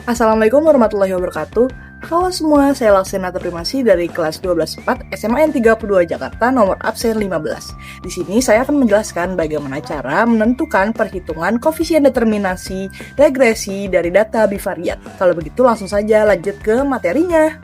Assalamualaikum warahmatullahi wabarakatuh. Halo semua, saya Laksana Terprimasi dari kelas 12/4 SMA N32 Jakarta nomor absen 15. Di sini saya akan menjelaskan bagaimana cara menentukan perhitungan koefisien determinasi regresi dari data bivariat. Kalau begitu langsung saja lanjut ke materinya.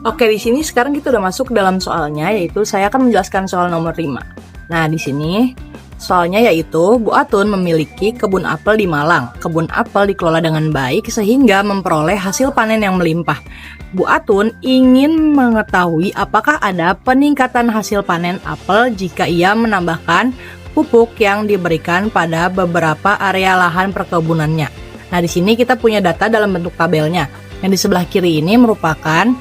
Oke, di sini sekarang kita udah masuk ke dalam soalnya, yaitu saya akan menjelaskan soal nomor 5. Nah, di sini soalnya yaitu Bu Atun memiliki kebun apel di Malang. Kebun apel dikelola dengan baik sehingga memperoleh hasil panen yang melimpah. Bu Atun ingin mengetahui apakah ada peningkatan hasil panen apel jika ia menambahkan pupuk yang diberikan pada beberapa area lahan perkebunannya. Nah, di sini kita punya data dalam bentuk tabelnya. Yang di sebelah kiri ini merupakan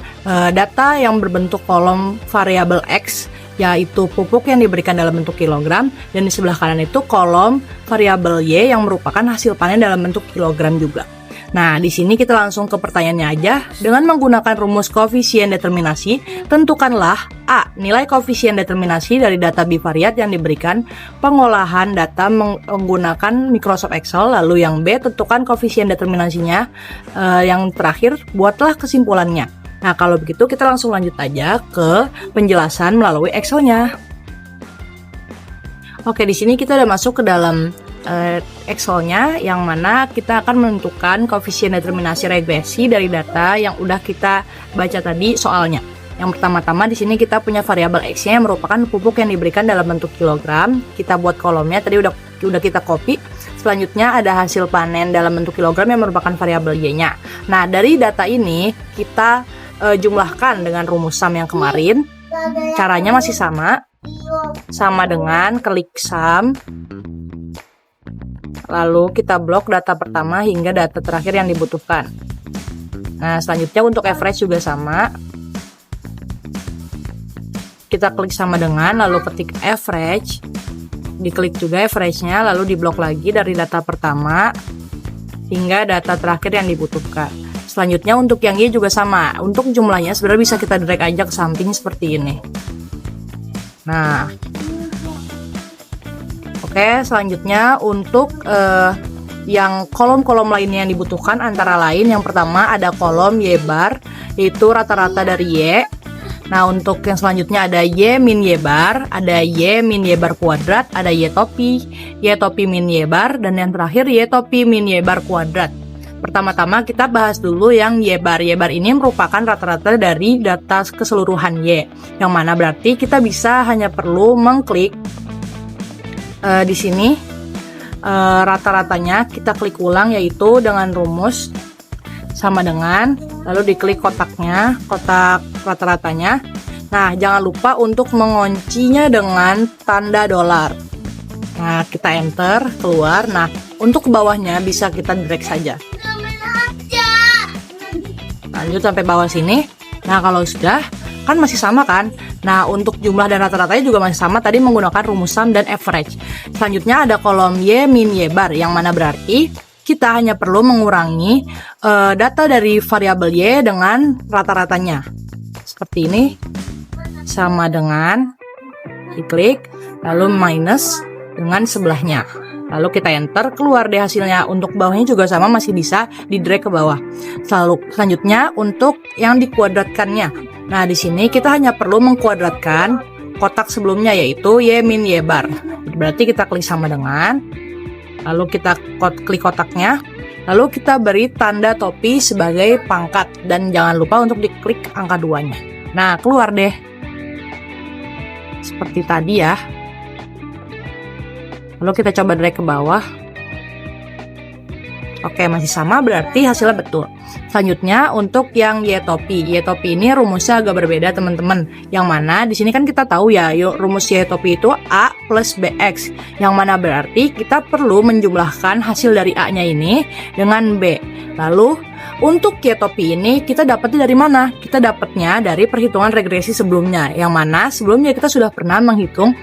data yang berbentuk kolom variabel X, yaitu pupuk yang diberikan dalam bentuk kilogram, dan di sebelah kanan itu kolom variabel Y yang merupakan hasil panen dalam bentuk kilogram juga. Nah, di sini kita langsung ke pertanyaannya aja. Dengan menggunakan rumus koefisien determinasi, tentukanlah A. Nilai koefisien determinasi dari data bivariat yang diberikan pengolahan data menggunakan Microsoft Excel. Lalu yang B, tentukan koefisien determinasinya. Yang terakhir, buatlah kesimpulannya. Nah, kalau begitu kita langsung lanjut aja ke penjelasan melalui Excel-nya. Oke, di sini kita udah masuk ke dalam Excel-nya, yang mana kita akan menentukan koefisien determinasi regresi dari data yang udah kita baca tadi soalnya. Yang pertama-tama di sini kita punya variabel X-nya yang merupakan pupuk yang diberikan dalam bentuk kilogram. Kita buat kolomnya tadi udah kita copy. Selanjutnya ada hasil panen dalam bentuk kilogram yang merupakan variabel Y-nya. Nah, dari data ini kita jumlahkan dengan rumus sum yang kemarin. Caranya masih sama dengan klik sum, lalu kita blok data pertama hingga data terakhir yang dibutuhkan. Nah, selanjutnya untuk average juga sama. Kita klik sama dengan, lalu ketik average, diklik juga average-nya, lalu diblok lagi dari data pertama hingga data terakhir yang dibutuhkan. Selanjutnya untuk yang Y juga sama. Untuk jumlahnya sebenarnya bisa kita drag aja ke samping seperti ini. Nah, oke, selanjutnya untuk yang kolom-kolom lainnya yang dibutuhkan antara lain yang pertama ada kolom Y bar, yaitu rata-rata dari Y. Nah, untuk yang selanjutnya ada Y min Y bar, ada Y min Y bar kuadrat, ada Y topi min Y bar, dan yang terakhir Y topi min Y bar kuadrat. Pertama-tama kita bahas dulu yang Y bar. Y bar ini merupakan rata-rata dari data keseluruhan Y, yang mana berarti kita bisa hanya perlu mengklik di sini rata-ratanya, kita klik ulang yaitu dengan rumus sama dengan, lalu diklik kotaknya, kotak rata-ratanya. Nah, jangan lupa untuk menguncinya dengan tanda dolar. Nah, kita enter, keluar. Nah, untuk ke bawahnya bisa kita drag saja. Lanjut sampai bawah sini. Nah, kalau sudah, kan masih sama kan? Nah, untuk jumlah dan rata-ratanya juga masih sama, tadi menggunakan rumus sum dan average. Selanjutnya ada kolom Y min Y bar, yang mana berarti kita hanya perlu mengurangi data dari variabel Y dengan rata-ratanya. Seperti ini. Sama dengan, diklik, lalu minus dengan sebelahnya. Lalu kita enter, keluar deh hasilnya. Untuk bawahnya juga sama, masih bisa di drag ke bawah. Selanjutnya untuk yang dikuadratkannya. Nah, di sini kita hanya perlu mengkuadratkan kotak sebelumnya, yaitu Y min Y bar. Berarti kita klik sama dengan, lalu kita klik kotaknya, lalu kita beri tanda topi sebagai pangkat, dan jangan lupa untuk diklik angka 2-nya. Nah, keluar deh. Seperti tadi ya. Lalu kita coba drag ke bawah. Oke, masih sama, berarti hasilnya betul. Selanjutnya untuk yang Y topi. Y topi ini rumusnya agak berbeda, teman-teman. Yang mana di sini kan kita tahu ya, rumus Y topi itu A plus BX. Yang mana berarti kita perlu menjumlahkan hasil dari A-nya ini dengan B. Lalu untuk Y topi ini kita dapatnya dari mana? Kita dapatnya dari perhitungan regresi sebelumnya. Yang mana sebelumnya kita sudah pernah menghitung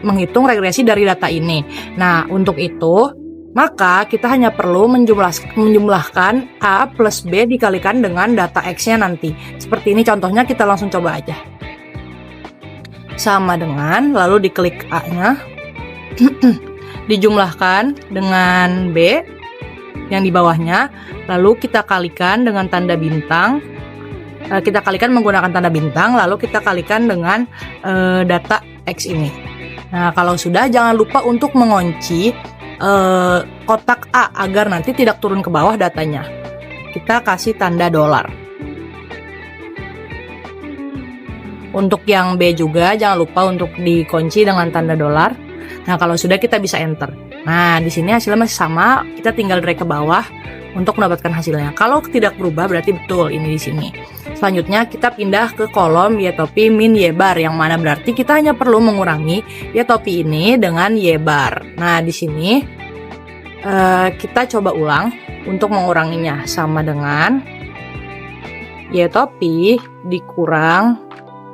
menghitung regresi dari data ini. Nah, untuk itu maka kita hanya perlu menjumlahkan A plus B dikalikan dengan data X-nya nanti. Seperti ini contohnya, kita langsung coba aja. Sama dengan, lalu diklik A-nya, dijumlahkan dengan B, yang di bawahnya, lalu kita kalikan dengan tanda bintang. Kita kalikan menggunakan tanda bintang, lalu kita kalikan dengan data X ini. Nah, kalau sudah, jangan lupa untuk mengunci kotak A agar nanti tidak turun ke bawah datanya. Kita kasih tanda $. Untuk yang B juga, jangan lupa untuk dikunci dengan tanda $. Nah, kalau sudah, kita bisa enter. Nah, di sini hasilnya masih sama, kita tinggal drag ke bawah untuk mendapatkan hasilnya. Kalau tidak berubah, berarti betul ini di sini. Selanjutnya kita pindah ke kolom Y topi min Y bar, yang mana berarti kita hanya perlu mengurangi Y topi ini dengan Y bar. Nah, di sini kita coba ulang untuk menguranginya, sama dengan Y topi dikurang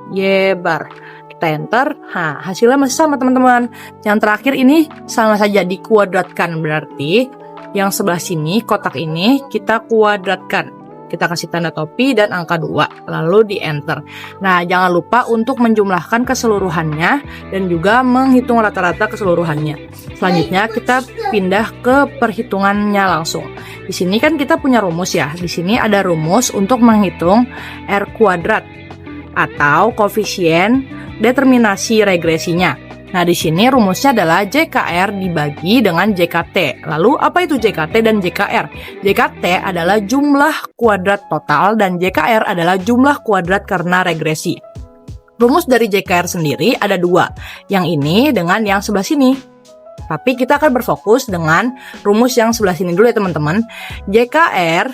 Y bar. Kita enter. Nah, hasilnya masih sama teman-teman. Yang terakhir ini sama saja dikuadratkan, berarti yang sebelah sini kotak ini kita kuadratkan. Kita kasih tanda topi dan angka 2, lalu di enter. Nah, jangan lupa untuk menjumlahkan keseluruhannya dan juga menghitung rata-rata keseluruhannya. Selanjutnya kita pindah ke perhitungannya langsung. Di sini kan kita punya rumus ya. Di sini ada rumus untuk menghitung R kuadrat atau koefisien determinasi regresinya. Nah, di sini rumusnya adalah JKR dibagi dengan JKT. Lalu, apa itu JKT dan JKR? JKT adalah jumlah kuadrat total dan JKR adalah jumlah kuadrat karena regresi. Rumus dari JKR sendiri ada 2, yang ini dengan yang sebelah sini. Tapi kita akan berfokus dengan rumus yang sebelah sini dulu ya teman-teman. JKR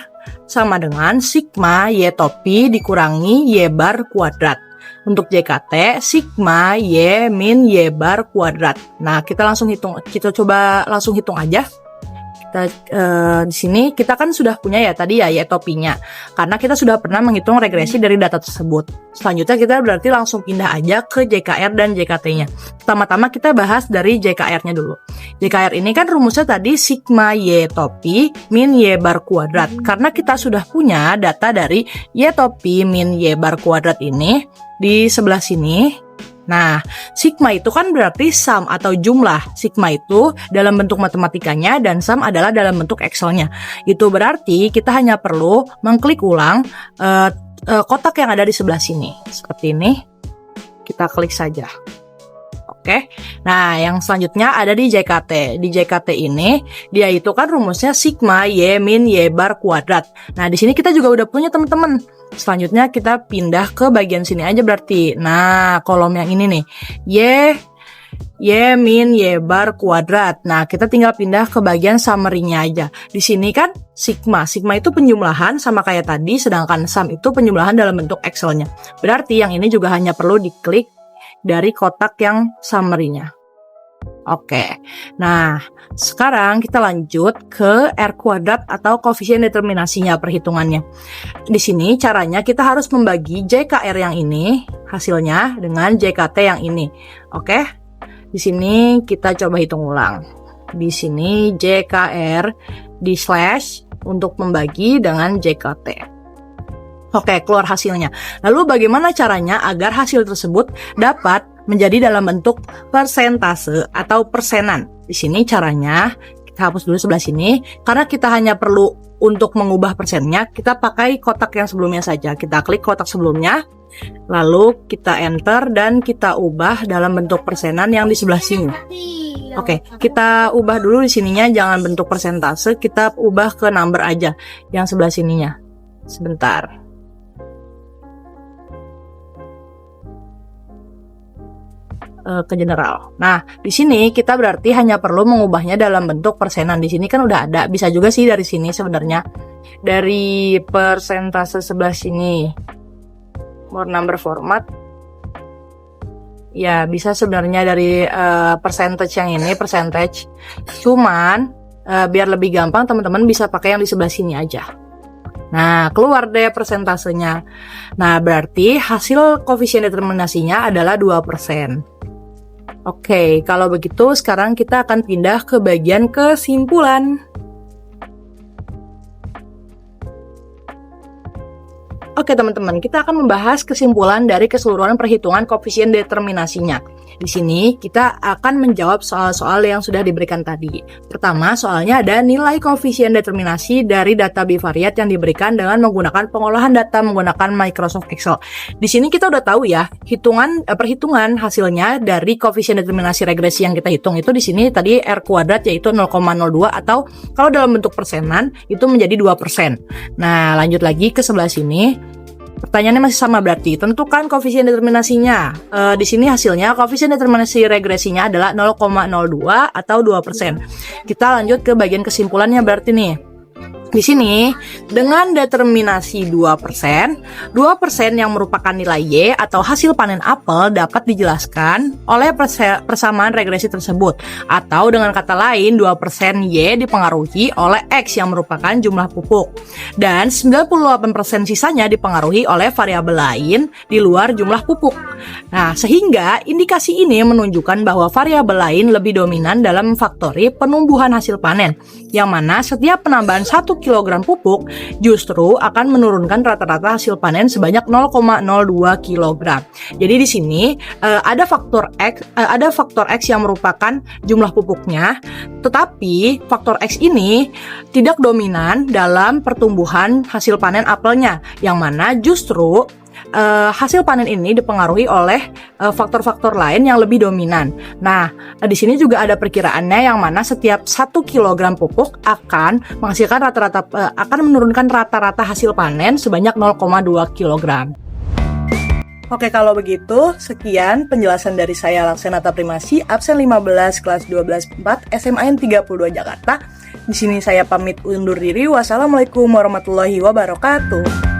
sama dengan sigma Y topi dikurangi Y bar kuadrat. Untuk JKT, sigma Y min Y bar kuadrat. Nah, kita langsung hitung. Kita coba langsung hitung aja. Kita di sini kita kan sudah punya ya tadi ya Y topinya. Karena kita sudah pernah menghitung regresi dari data tersebut. Selanjutnya kita berarti langsung pindah aja ke JKR dan JKT-nya. Pertama-tama kita bahas dari JKR-nya dulu. JKR ini kan rumusnya tadi sigma Y topi min Y bar kuadrat. Karena kita sudah punya data dari Y topi min Y bar kuadrat ini di sebelah sini. Nah, sigma itu kan berarti sum atau jumlah. Sigma itu dalam bentuk matematikanya dan sum adalah dalam bentuk Excel-nya. Itu berarti kita hanya perlu mengklik ulang kotak yang ada di sebelah sini. Seperti ini. Kita klik saja. Oke. Nah, yang selanjutnya ada di JKT. Di JKT ini, dia itu kan rumusnya sigma Y min Y bar kuadrat. Nah, di sini kita juga udah punya teman-teman. Selanjutnya kita pindah ke bagian sini aja berarti. Nah, kolom yang ini nih. Y min Y bar kuadrat. Nah, kita tinggal pindah ke bagian summary-nya aja. Di sini kan sigma. Sigma itu penjumlahan sama kayak tadi, sedangkan sum itu penjumlahan dalam bentuk Excel-nya. Berarti yang ini juga hanya perlu diklik dari kotak yang summary-nya. Oke. Nah, sekarang kita lanjut ke R kuadrat atau koefisien determinasinya perhitungannya. Di sini caranya kita harus membagi JKR yang ini hasilnya dengan JKT yang ini. Oke. Di sini kita coba hitung ulang. Di sini JKR di slash untuk membagi dengan JKT. Oke, keluar hasilnya. Lalu bagaimana caranya agar hasil tersebut dapat menjadi dalam bentuk persentase atau persenan? Di sini caranya, kita hapus dulu sebelah sini. Karena kita hanya perlu untuk mengubah persennya, kita pakai kotak yang sebelumnya saja. Kita klik kotak sebelumnya, lalu kita enter dan kita ubah dalam bentuk persenan yang di sebelah sini. Oke, kita ubah dulu di sininya, jangan bentuk persentase, kita ubah ke number aja yang sebelah sininya. Sebentar. Ke general. Nah, di sini kita berarti hanya perlu mengubahnya dalam bentuk persenan. Di sini kan udah ada. Bisa juga sih dari sini sebenarnya. Dari persentase sebelah sini. More number format. Ya, bisa sebenarnya dari percentage yang ini, percentage. Cuman, biar lebih gampang teman-teman bisa pakai yang di sebelah sini aja. Nah, keluar deh persentasenya. Nah, berarti hasil koefisien determinasinya adalah 2%. Oke, kalau begitu sekarang kita akan pindah ke bagian kesimpulan. Oke teman-teman, kita akan membahas kesimpulan dari keseluruhan perhitungan koefisien determinasinya. Di sini kita akan menjawab soal-soal yang sudah diberikan tadi. Pertama, soalnya ada nilai koefisien determinasi dari data bivariat yang diberikan dengan menggunakan pengolahan data menggunakan Microsoft Excel. Di sini kita udah tahu ya, perhitungan hasilnya dari koefisien determinasi regresi yang kita hitung itu di sini tadi R kuadrat yaitu 0,02 atau kalau dalam bentuk persenan itu menjadi 2%. Nah, lanjut lagi ke sebelah sini. Pertanyaannya masih sama berarti, tentukan koefisien determinasinya. Di sini hasilnya koefisien determinasi regresinya adalah 0,02 atau 2%. Kita lanjut ke bagian kesimpulannya berarti nih. Di sini, dengan determinasi 2% yang merupakan nilai Y atau hasil panen apel dapat dijelaskan oleh persamaan regresi tersebut. Atau dengan kata lain, 2% Y dipengaruhi oleh X yang merupakan jumlah pupuk. Dan 98% sisanya dipengaruhi oleh variabel lain di luar jumlah pupuk. Nah, sehingga indikasi ini menunjukkan bahwa variabel lain lebih dominan dalam memfaktori penumbuhan hasil panen, yang mana setiap penambahan 1 kg pupuk justru akan menurunkan rata-rata hasil panen sebanyak 0,02 kg. Jadi di sini ada faktor X yang merupakan jumlah pupuknya, tetapi faktor X ini tidak dominan dalam pertumbuhan hasil panen apelnya, yang mana justru hasil panen ini dipengaruhi oleh faktor-faktor lain yang lebih dominan. Nah, di sini juga ada perkiraannya yang mana setiap 1 kg pupuk akan menghasilkan akan menurunkan rata-rata hasil panen sebanyak 0,2 kg. Oke, kalau begitu, sekian penjelasan dari saya Laksenata Primasi, absen 15 kelas 12/4 SMAN 32 Jakarta. Di sini saya pamit undur diri. Wassalamualaikum warahmatullahi wabarakatuh.